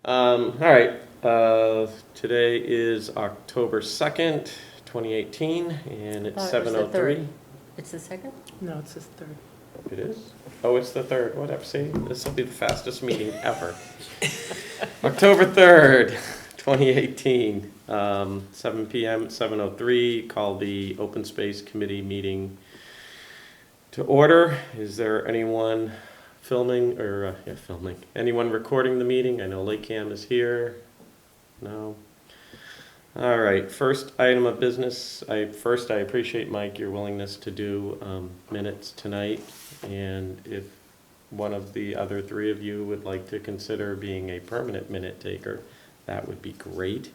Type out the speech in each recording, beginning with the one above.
All right, today is October 2nd, 2018, and it's Thought it was the 7:03. third. It's the second? No, it's his third. It is? Oh, it's the 3rd, whatever, see, this will be the fastest meeting ever. October 3rd, 2018, 7 PM, 7:03, call the Open Space Committee meeting to order. Is there anyone filming, or, filming, anyone recording the meeting? I know LakeCAM is here. No? All right, first item of business. I appreciate, Mike, your willingness to do minutes tonight. And if one of the other three of you would like to consider being a permanent minute taker, that would be great.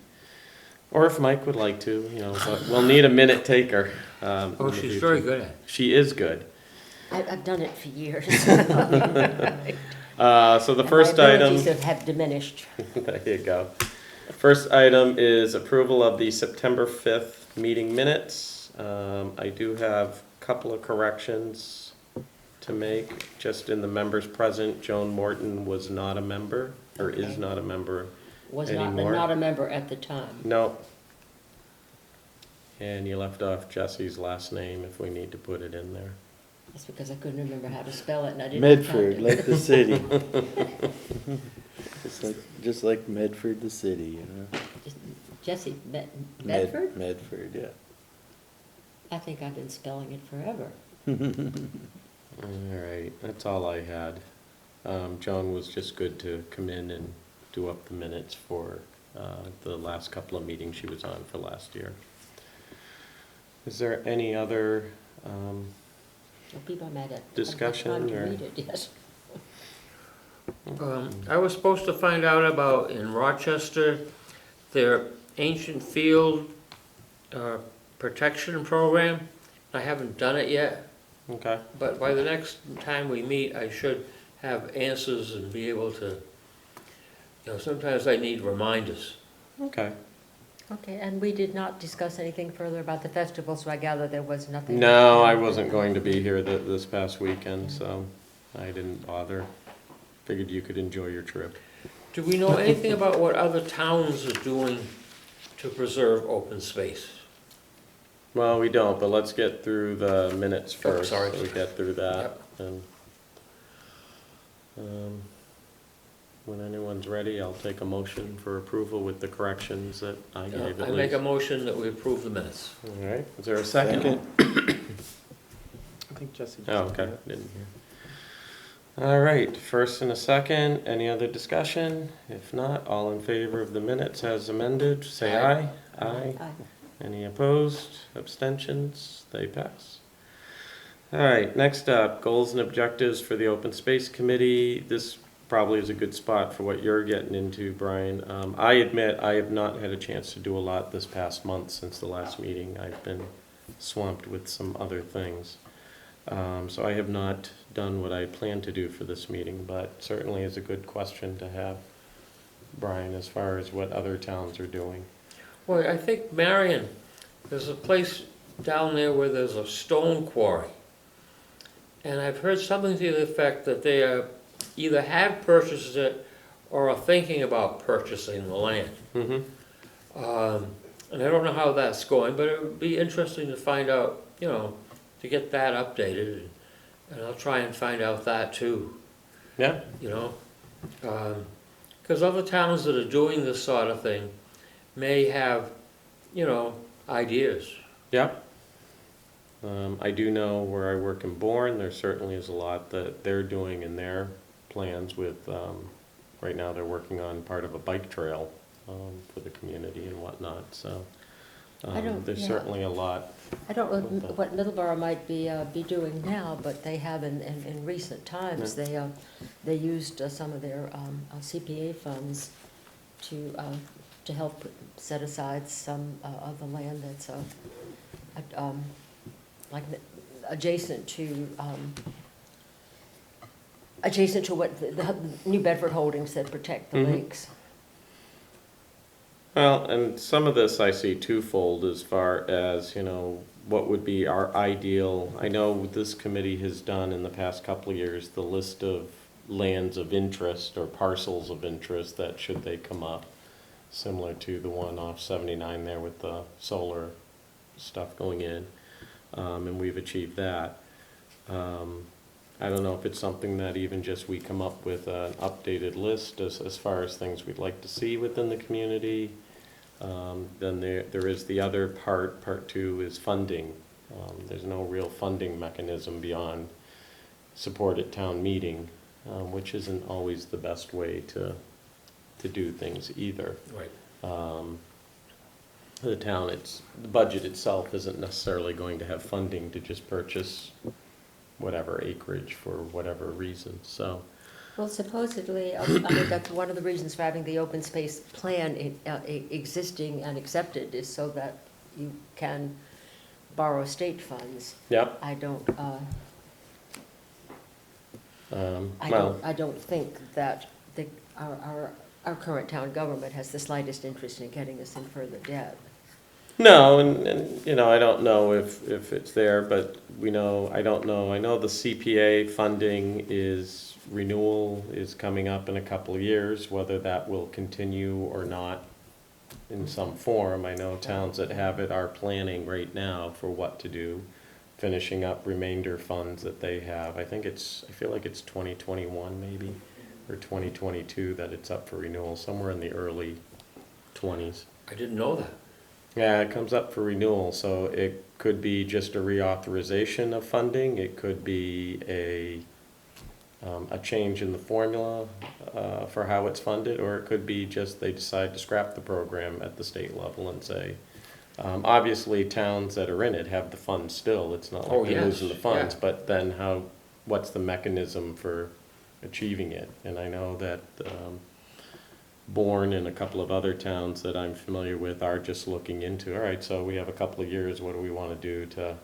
Or if Mike would like to, but we'll need a minute taker. Oh, she's very good at it. She is good. I've done it for years. So the first My item. abilities have diminished. There you go. First item is approval of the September 5th meeting minutes. I do have a couple of corrections to make. Just in the members present, Joan Morton was not a member, or is not a member Was anymore. not a member at the time. No. And you left off Jesse's last name if we need to put it in there. That's because I couldn't remember how to spell it and I didn't have time Medford, to. like the city. just like Medford, the city, Jesse Bedford? Medford, yeah. I think I've been spelling it forever. All right, that's all I had. Joan was just good to come in and do up the minutes for the last couple of meetings she was on for last year. Is there any other Don't be mad at. discussion, I've had time or- to read it, yes. I was supposed to find out about, in Rochester, their ancient field protection program. I haven't done it yet, Okay, but by the next time we meet, I should have answers and be able to, sometimes I need reminders. okay. Okay, and we did not discuss anything further about the festival, so I gather there was nothing. No, I wasn't going to be here this past weekend, so I didn't bother. Figured you could enjoy your trip. Do we know anything about what other towns are doing to preserve open space? Well, we don't, but let's get through the minutes Oh, first. sorry. So we get through that. And when anyone's ready, I'll take a motion for approval with the corrections that I gave I at make a least. motion that we approve the minutes. All right, is there a second? I think Jesse. Oh, okay, didn't hear. All right, first and a second, any other discussion? If not, all in favor of the minutes as amended, say aye. Aye. Aye. Any opposed, abstentions, they pass. All right, next up, goals and objectives for the Open Space Committee. This probably is a good spot for what you're getting into, Brian. I admit I have not had a chance to do a lot this past month since the last meeting. I've been swamped with some other things. So I have not done what I planned to do for this meeting, but certainly is a good question to have, Brian, as far as what other towns are doing. Well, I think Marion, there's a place down there where there's a stone quarry. And I've heard something to the effect that they either have purchased it or are thinking about purchasing the land. Mm-hmm. And I don't know how that's going, but it would be interesting to find out, to get that updated. And I'll try and find out that too, Yeah, because other towns that are doing this sort of thing may have, ideas. yeah. I do know where I work in Bourne, there certainly is a lot that they're doing in their plans with, right now they're working on part of a bike trail for the community and whatnot, so there's certainly a lot. I don't know what Middleborough might be doing now, but they have in recent times, they used some of their CPA funds to help set aside some of the land that's like adjacent to what the New Bedford Holdings that protect the Mhm. lakes. Well, and some of this I see twofold as far as, what would be our ideal. I know this committee has done in the past couple of years the list of lands of interest or parcels of interest that should they come up, similar to the one off 79 there with the solar stuff going in, and we've achieved that. I don't know if it's something that even just we come up with an updated list as far as things we'd like to see within the community. Then there is the other part two is funding. There's no real funding mechanism beyond support at town meeting, which isn't always the best way to do things either. Right. The budget itself isn't necessarily going to have funding to just purchase whatever acreage for whatever reason, so. Well, supposedly, I mean, that's one of the reasons for having the open space plan existing and accepted is so that you can borrow state funds. Yep. I don't, Well, I don't think that our current town government has the slightest interest in getting us in further debt. no, and, you know, I don't know if it's there, but I know the CPA funding renewal is coming up in a couple of years, whether that will continue or not in some form. I know towns that have it are planning right now for what to do, finishing up remainder funds that they have. I feel like it's 2021 maybe, or 2022 that it's up for renewal, somewhere in the early 20s. I didn't know that. Yeah, it comes up for renewal, so it could be just a reauthorization of funding. It could be a change in the formula for how it's funded, or it could be just they decide to scrap the program at the state level and say, obviously towns that are in it have the funds still. It's not Oh, like they're yes, losing the funds, yeah. but then what's the mechanism for achieving it? And I know that Bourne and a couple of other towns that I'm familiar with are just looking into, all right, so we have a couple of years, what do we want to do to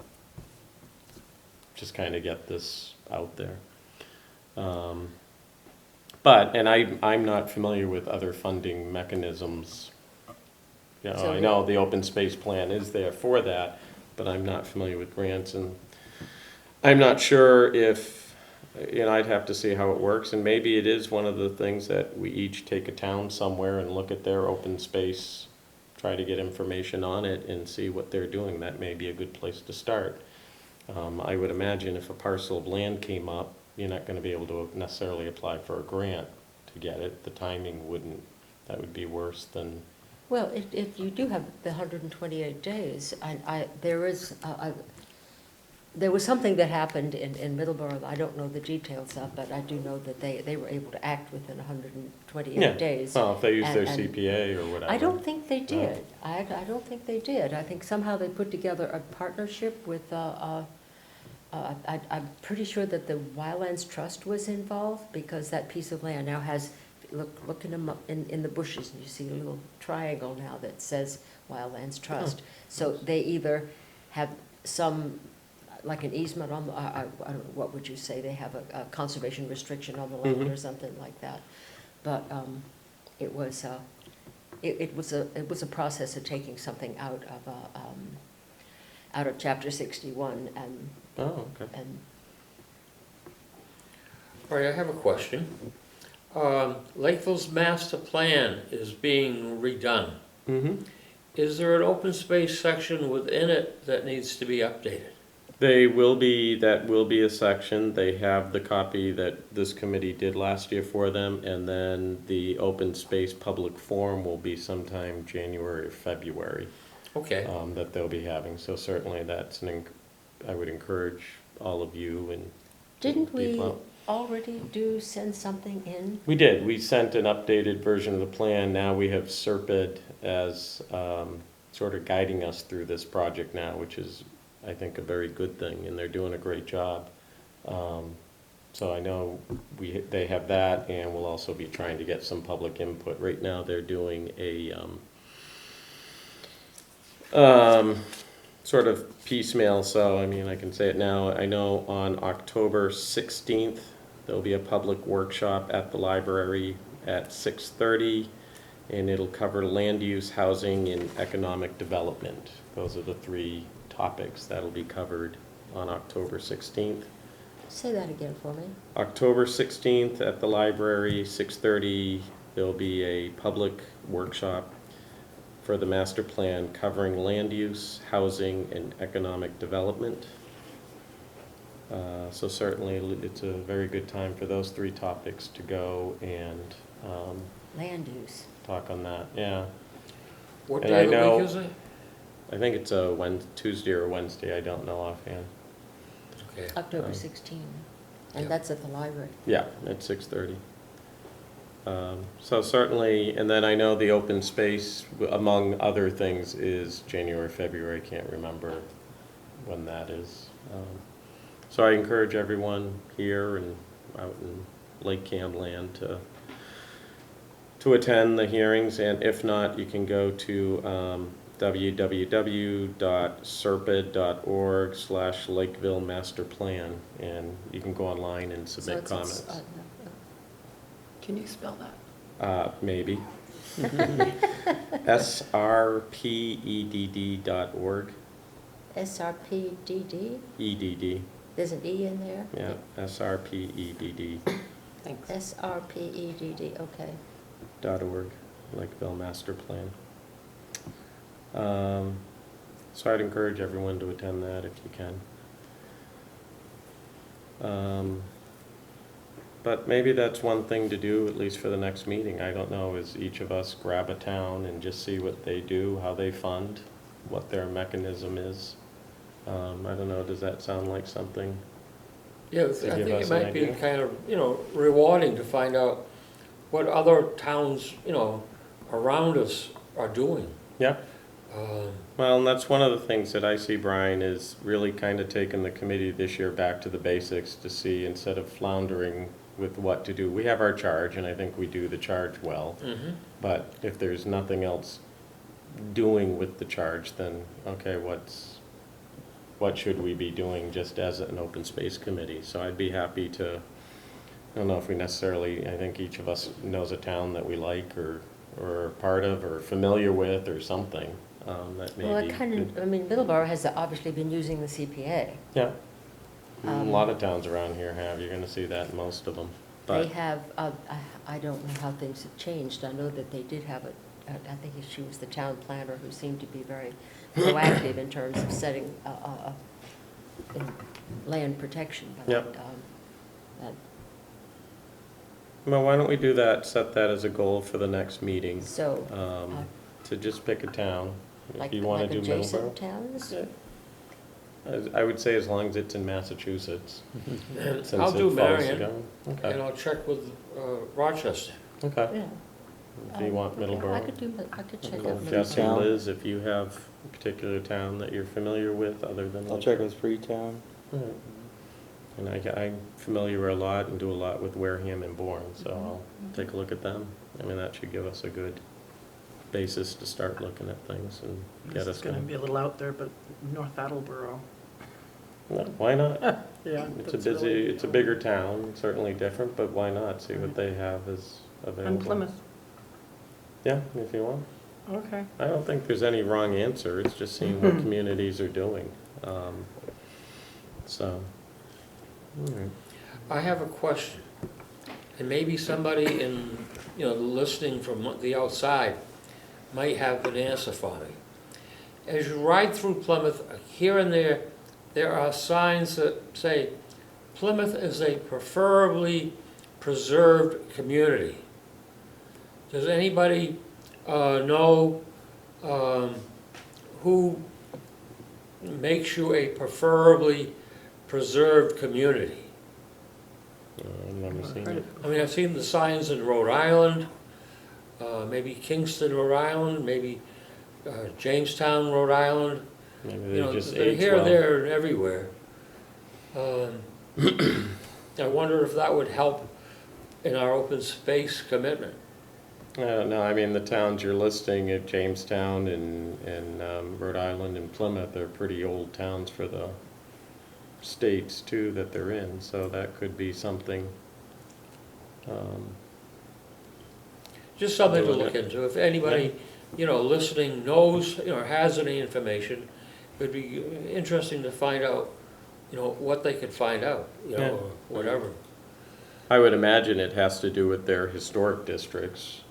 just kind of get this out there? And I'm not familiar with other funding mechanisms. You know, So I know the open space plan is there for that, but I'm not familiar with grants, and I'm not sure if, I'd have to see how it works, and maybe it is one of the things that we each take a town somewhere and look at their open space, try to get information on it and see what they're doing. That may be a good place to start. I would imagine if a parcel of land came up, you're not gonna be able to necessarily apply for a grant to get it. The timing that would be worse than. Well, if you do have the 128 days, there was something that happened in Middleborough, I don't know the details of, but I do know that they were able to act within 128 days. Well, if they use their And- CPA or whatever. I don't think they did. I don't think they did. I think somehow they put together a partnership with, I'm pretty sure that the Wildlands Trust was involved, because that piece of land now has, look in the bushes, and you see a little triangle now that says Wildlands Trust. So they either have some, like an easement on, I don't know, what would you say, they have a conservation restriction on the land or something like that. But it was a process of taking something out of Chapter 61 and. Oh, okay. And All right, I have a question. Lakeville's master plan is being redone. Mm-hmm. Is there an open space section within it that needs to be updated? That will be a section. They have the copy that this committee did last year for them, and then the open space public forum will be sometime January or February. Okay. That they'll be having, so certainly I would encourage all of you and. didn't we people out. already send something in? We did. We sent an updated version of the plan. Now we have Serpid as sort of guiding us through this project now, which is, I think, a very good thing, and they're doing a great job. So I know they have that, and we'll also be trying to get some public input. Right now, they're doing a sort of piecemeal, so I mean, I can say it now. I know on October 16th, there'll be a public workshop at the library at 6:30, and it'll cover land use, housing, and economic development. Those are the three topics that'll be covered on October 16th. Say that again for me. October 16th at the library, 6:30, there'll be a public workshop for the master plan covering land use, housing, and economic development. So certainly it's a very good time for those three topics to go and Land use. talk on that, yeah. What And day I of the know- week is it? I think it's a Tuesday or Wednesday, I don't know offhand. Okay. October Um, 16, yeah. and that's at the library. Yeah, at 6:30. So certainly, and then I know the open space, among other things, is January, February, can't remember when that is. So I encourage everyone here and out in LakeCAM land to attend the hearings, and if not, you can go to www.serpid.org/Lakeville Master Plan, and you can go online and So submit it's- comments. Can you spell that? Maybe. srpedd.org, SRPDD, EDD, there's an E in there? yeah, srpedd.org, Thanks. SRPEDD, okay. Lakeville Master Plan. So I'd encourage everyone to attend that if you can. But maybe that's one thing to do, at least for the next meeting, I don't know, is each of us grab a town and just see what they do, how they fund, what their mechanism is. I don't know, does that sound like something? Yeah, I give think us it an might be idea. kind of, rewarding to find out what other towns, around us are doing. Yeah. Um, Well, and that's one of the things that I see, Brian, is really kind of taking the committee this year back to the basics to see, instead of floundering with what to do. We have our charge, and I think we do the charge well. mhm. But if there's nothing else doing with the charge, then, okay, what should we be doing just as an open space committee? So I'd be happy to, I don't know if we necessarily, I think each of us knows a town that we like or are part of or familiar with or something, that maybe. Well, Middleborough has obviously been using the CPA. Yeah. A Um, lot of towns around here have, you're gonna see that in most of them. They But, have, I don't know how things have changed. I know that they did have I think she was the town planner who seemed to be very proactive in terms of setting in land protection. But, Yep. that- well, why don't we do that, set that as a goal for the next meeting, So, to just pick a town. If like you wanna do adjacent Middleborough. towns? Yeah. I would say as long as it's in Massachusetts. And since I'll it do falls Marion, together. and Okay, I'll check with Rochester. okay. Yeah. If you want Okay, Middleborough. I could check Well, out Jesse, Middleborough. Liz, if you have a particular town that you're familiar with other than. I'll check with Freetown. Alright. And I'm familiar a lot and do a lot with Wareham and Bourne, so I'll take a look at them. I mean, that should give us a good basis to start looking at things and get This us is gonna going. be a little out there, but North Attleboro. No, why not? Yeah. It's a that's busy, really- it's a bigger town, certainly different, but why not? See what they have is available. And Plymouth, Yeah, if you want. okay. I don't think there's any wrong answer, it's just seeing what communities are doing. So, all right. I have a question, and maybe somebody in, listening from the outside might have an answer for me. As you ride through Plymouth, here and there are signs that say Plymouth is a preferably preserved community. Does anybody know who makes you a preferably preserved community? I've never seen Heard it. it. I mean, I've seen the signs in Rhode Island, maybe Kingston, Rhode Island, maybe Jamestown, Rhode Island. Maybe they just They're age here, well. there, and everywhere. I wonder if that would help in our open space commitment. No, I mean, the towns you're listing at Jamestown and Rhode Island and Plymouth are pretty old towns for the states too that they're in, so that could be something. Just something to Look look at- into. If anybody, listening knows, or has any information, it'd be interesting to find out what they could find out, Yeah. or whatever. I would imagine it has to do with their historic districts.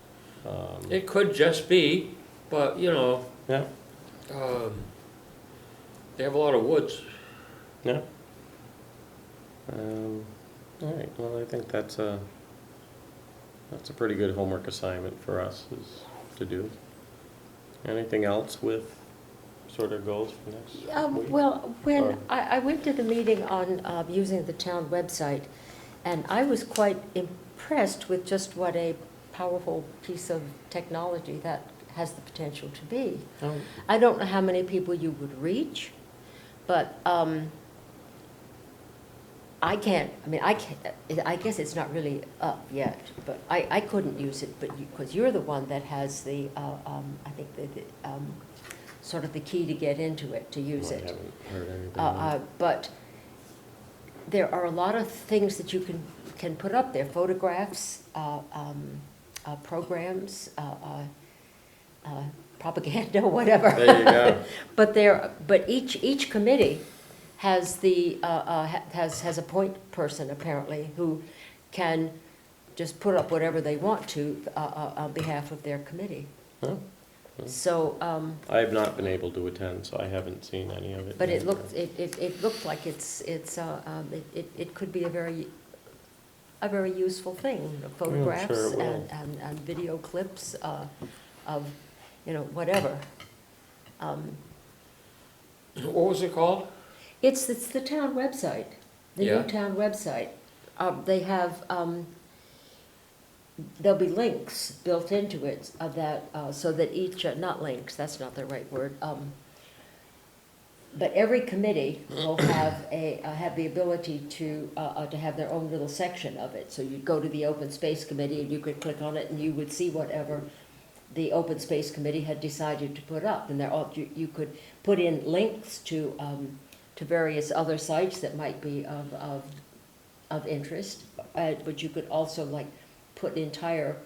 It could just be, but, Yeah, they have a lot of woods. yeah. All right, well, I think that's a pretty good homework assignment for us is to do. Anything else with sort of goals for next week? Well, when Or- I went to the meeting on using the town website, and I was quite impressed with just what a powerful piece of technology that has the potential to be. Oh, I don't know how many people you would reach, but I can't, I guess it's not really up yet, but I couldn't use it, but because you're the one that has the, I think sort of the key to get into it, to use I it. haven't heard anything. on it. But there are a lot of things that you can put up there, photographs, programs, propaganda, whatever. There you go. But each committee has has a point person apparently who can just put up whatever they want to on behalf of their committee. Huh? So, I have not been able to attend, so I haven't seen any of it. but yet. it looked like it could be a very useful thing, photographs it will. and video clips of, whatever. What was it called? It's the town website, the Yeah. new town website. They have, there'll be links built into it of that, so that each, not links, that's not the right word. But every committee will have have the ability to have their own little section of it. So you'd go to the Open Space Committee and you could click on it and you would see whatever the Open Space Committee had decided to put up. And you could put in links to various other sites that might be of interest. But you could also like put entire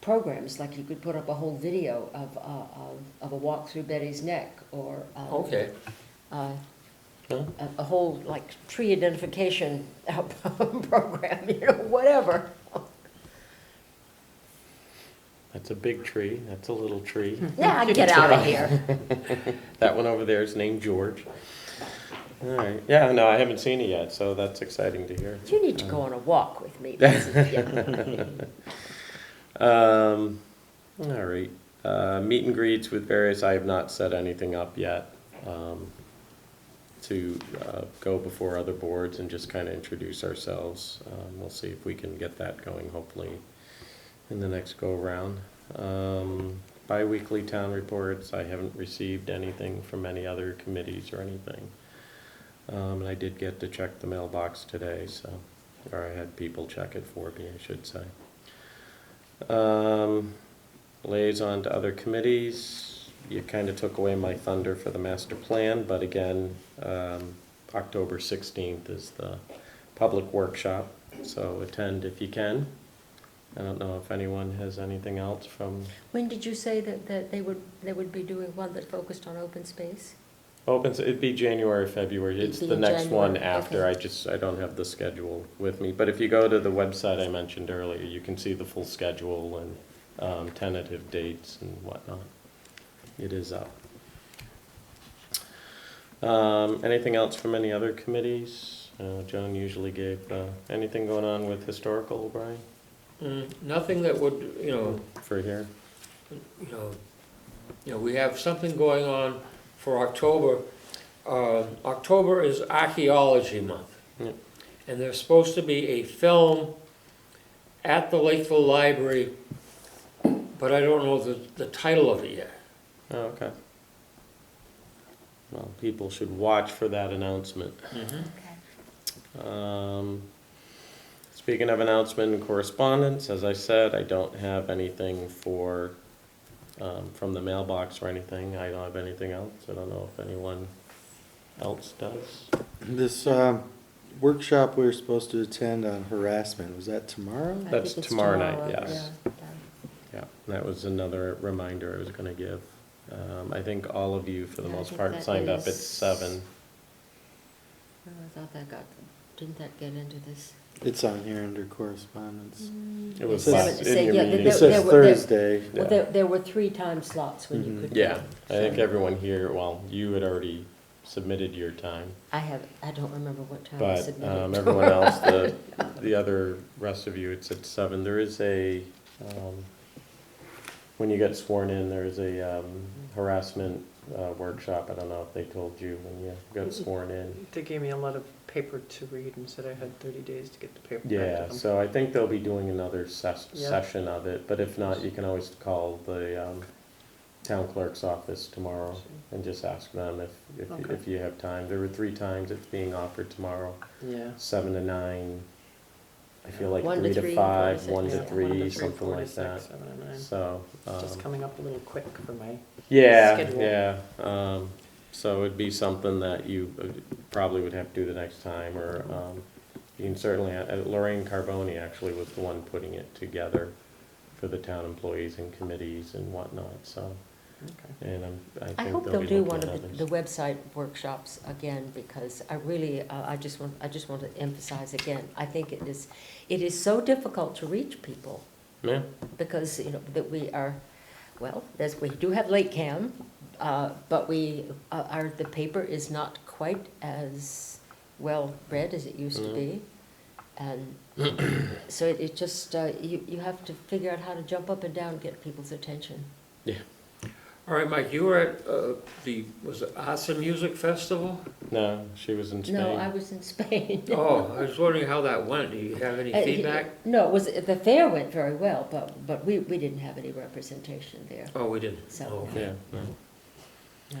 programs, like you could put up a whole video of a walk through Betty's Neck, or Okay. a whole like tree identification program, whatever. That's a big tree, that's a little tree. Yeah, get out of here. That one over there is named George. All right, yeah, no, I haven't seen it yet, so that's exciting to hear. You need to go on a walk with me. All right, meet and greets with various, I have not set anything up yet, to go before other boards and just kind of introduce ourselves. We'll see if we can get that going, hopefully, in the next go-around. Bi-weekly town reports, I haven't received anything from any other committees or anything. And I did get to check the mailbox today, so, or I had people check it for me, I should say. Liaison to other committees, you kind of took away my thunder for the master plan, but again, October 16th is the public workshop, so attend if you can. I don't know if anyone has anything else from When did you say that they would be doing one that focused on open space? it'd be January, February, it's It'd the be next one January, after, okay. I don't have the schedule with me, but if you go to the website I mentioned earlier, you can see the full schedule and tentative dates and whatnot. It is up. Anything else from any other committees? Joan usually gave, anything going on with historical, Brian, Nothing that would, for here? we have something going on for October. October is archaeology month. Yeah. And there's supposed to be a film at the Lakeville Library, but I don't know the title of it yet. Oh, okay. Well, people should watch for that announcement. Okay. Speaking of announcement and correspondence, as I said, I don't have anything for, from the mailbox or anything. I don't have anything else. I don't know if anyone else does. This workshop we were supposed to attend on harassment, was that tomorrow? I That's think it's tomorrow night, yes. yeah. Yeah, that was another reminder I was gonna give. I think all of you, for the Yeah, I most think part, that signed up at is- 7. I thought didn't that get into this? It's on here under correspondence. It was It last, says- in your yeah, meeting. It says Thursday. Well, Yeah. there were 3 time slots when you Mhm. could. Yeah, go, I think so everyone here, well, you had already submitted your time, I don't remember what time I but submitted. everyone else, the other rest of you, it said 7. There is when you get sworn in, there is a harassment workshop. I don't know if they told you when you got sworn in. They gave me a lot of paper to read and said I had 30 days to get the paper back to Yeah, them. so I think they'll be doing another Yeah. session of it, but if not, you can always call the town clerk's office tomorrow and just ask them Okay. if you have time. There were 3 times it's being offered tomorrow, Yeah. 7 to 9. I feel like 1 to 3 to 3, 5, 4 to 1 to 6, 3, something 4 to like 6, that. 7 and 9. So, Just coming up a little quick for my, yeah, schedule. yeah. So it'd be something that you probably would have to do the next time, or you can certainly, Lorraine Carboni actually was the one putting it together for the town employees and committees and whatnot, so. okay. And I I think hope they'll they'll be do looking one at of others. the website workshops again, because I really, I just want to emphasize again, I think it is so difficult to reach people, Yeah, because, that we are, well, we do have LakeCAM, but the paper is not quite as well read as it used to No. be. And so it just, you have to figure out how to jump up and down and get people's attention. yeah. All right, Mike, you were at was it Arts and Music Festival? No, she was in Spain. No, I was in Spain. Oh, I was wondering how that went. Do you have any feedback? No, the fair went very well, but we didn't have any representation there, Oh, we didn't. so. Oh, Yeah, no.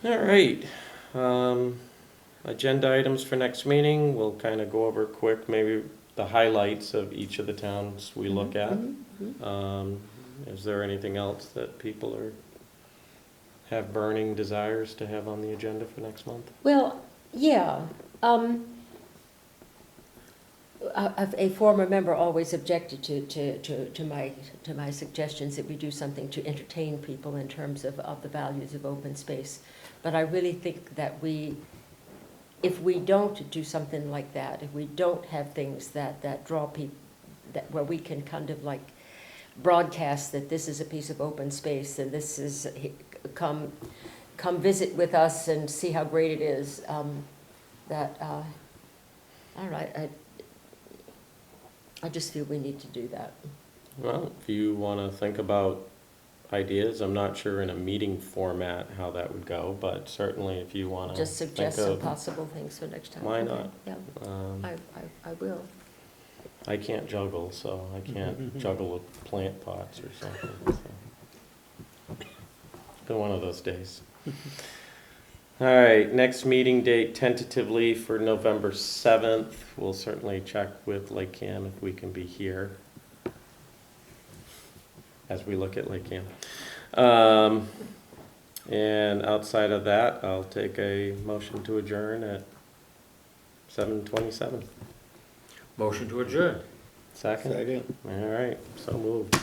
No. All right. Agenda items for next meeting, we'll kind of go over quick, maybe the highlights of each of the towns we look at. Mhm, mhm. Is there anything else that people have burning desires to have on the agenda for next month? Well, yeah. A former member always objected to my suggestions that we do something to entertain people in terms of the values of open space. But I really think that if we don't do something like that, if we don't have things that draw people, where we can kind of like broadcast that this is a piece of open space and this is, come visit with us and see how great it is, I don't know, I just feel we need to do that. Well, if you want to think about ideas, I'm not sure in a meeting format how that would go, but certainly if you want to Just think suggest some of, possible things for next time. Why Okay, not? Yeah, um, I will. I can't juggle, so I can't juggle with plant pots or something. So. It's been one of those days. All right, next meeting date tentatively for November 7th. We'll certainly check with LakeCAM if we can be here as we look at LakeCAM. And outside of that, I'll take a motion to adjourn at 7:27. Motion to adjourn. Second? Second. All right, so moved.